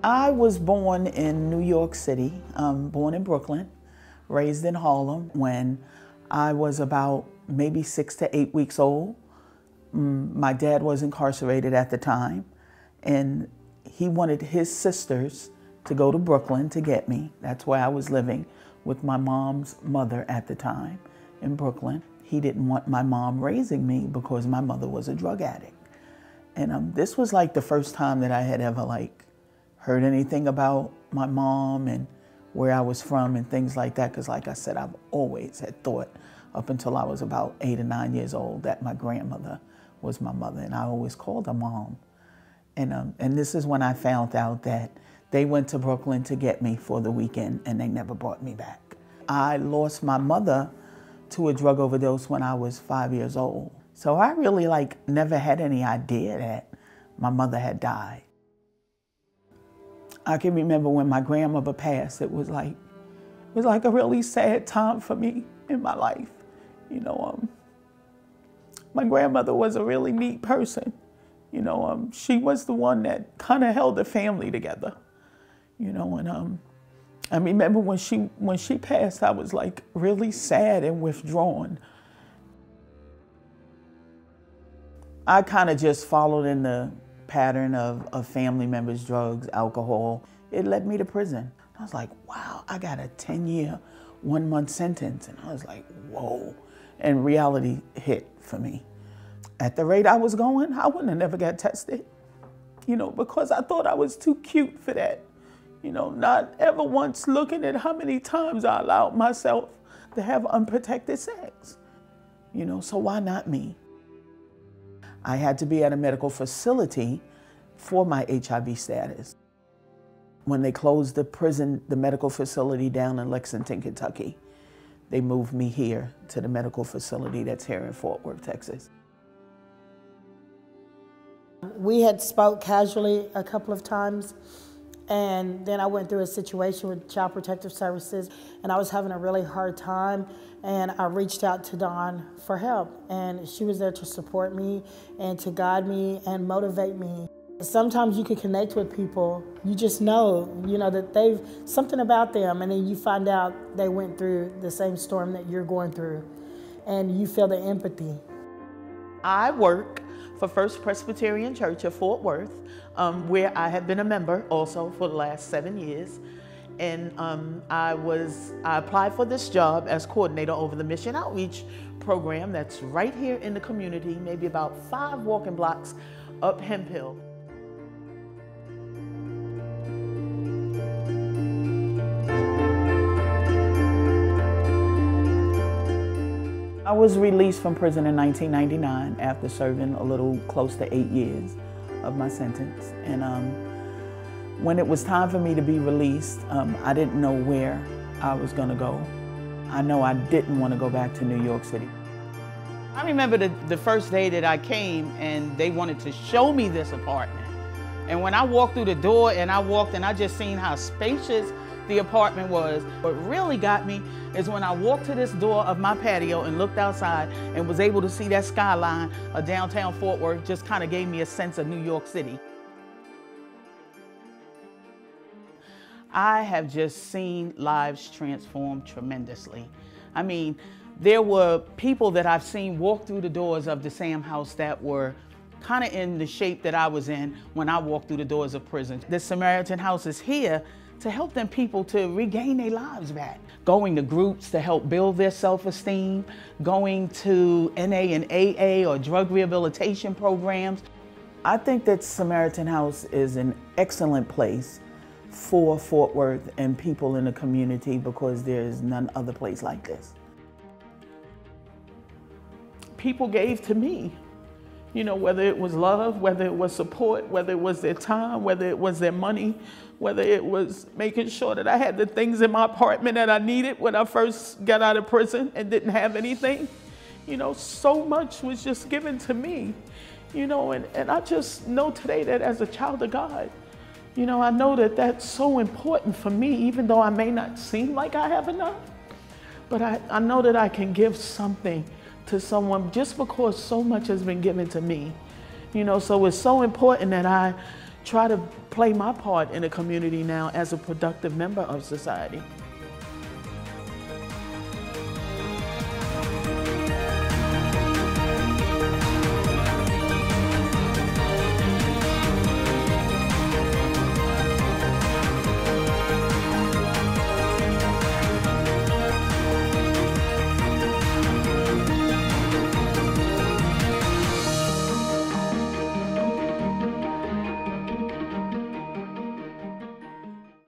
I was born in New York City, born in Brooklyn, raised in Harlem. When I was about maybe 6 to 8 weeks old, my dad was incarcerated at the time, and he wanted his sisters to go to Brooklyn to get me. That's where I was living with my mom's mother at the time in Brooklyn. He didn't want my mom raising me because my mother was a drug addict. And this was like the first time that I had ever heard anything about my mom and where I was from and things like that. Because like I said, I've always had thought up until I was about 8 or 9 years old that my grandmother was my mother, and I always called her mom. And this is when I found out that they went to Brooklyn to get me for the weekend and they never brought me back. I lost my mother to a drug overdose when I was 5 years old. So I really never had any idea that my mother had died. I can remember when my grandmother passed, it was like a really sad time for me in my life. You know, my grandmother was a really neat person. You know, she was the one that kind of held the family together. You know, and I remember when she passed, I was really sad and withdrawn. I kind of just followed in the pattern of family members, drugs, alcohol. It led me to prison. I was like, wow, I got a 10-year, 1-month sentence. And I was like, whoa. And reality hit for me. At the rate I was going, I wouldn't have never got tested, you know, because I thought I was too cute for that. You know, not ever once looking at how many times I allowed myself to have unprotected sex. You know, so why not me? I had to be at a medical facility for my HIV status. When they closed the medical facility down in Lexington, Kentucky, they moved me here to the medical facility that's here in Fort Worth, Texas. We had spoke casually a couple of times, and then I went through a situation with Child Protective Services, and I was having a really hard time, and I reached out to Dawn for help, and she was there to support me and to guide me and motivate me. Sometimes you can connect with people, you just know, that they've something about them, and then you find out they went through the same storm that you're going through, and you feel the empathy. I work for First Presbyterian Church of Fort Worth, where I have been a member also for the last 7 years. And I applied for this job as coordinator over the Mission Outreach program that's right here in the community, maybe about 5 walking blocks up Hemphill. I was released from prison in 1999 after serving a little close to 8 years of my sentence. And when it was time for me to be released, I didn't know where I was gonna go. I know I didn't want to go back to New York City. I remember the first day that I came and they wanted to show me this apartment. And when I walked through the door and I just seen how spacious the apartment was. What really got me is when I walked to this door of my patio and looked outside and was able to see that skyline of downtown Fort Worth. Just kind of gave me a sense of New York City. I have just seen lives transform tremendously. I mean, there were people that I've seen walk through the doors of the Sam House that were kind of in the shape that I was in when I walked through the doors of prison. The Samaritan House is here to help them people to regain their lives back. Going to groups to help build their self-esteem, going to NA and AA or drug rehabilitation programs. I think that Samaritan House is an excellent place for Fort Worth and people in the community because there is none other place like this. People gave to me, whether it was love, whether it was support, whether it was their time, whether it was their money, whether it was making sure that I had the things in my apartment that I needed when I first got out of prison and didn't have anything. So much was just given to me, and I just know today that as a child of God, I know that that's so important for me, even though I may not seem like I have enough, but I know that I can give something to someone just because so much has been given to me. So it's so important that I try to play my part in the community now as a productive member of society.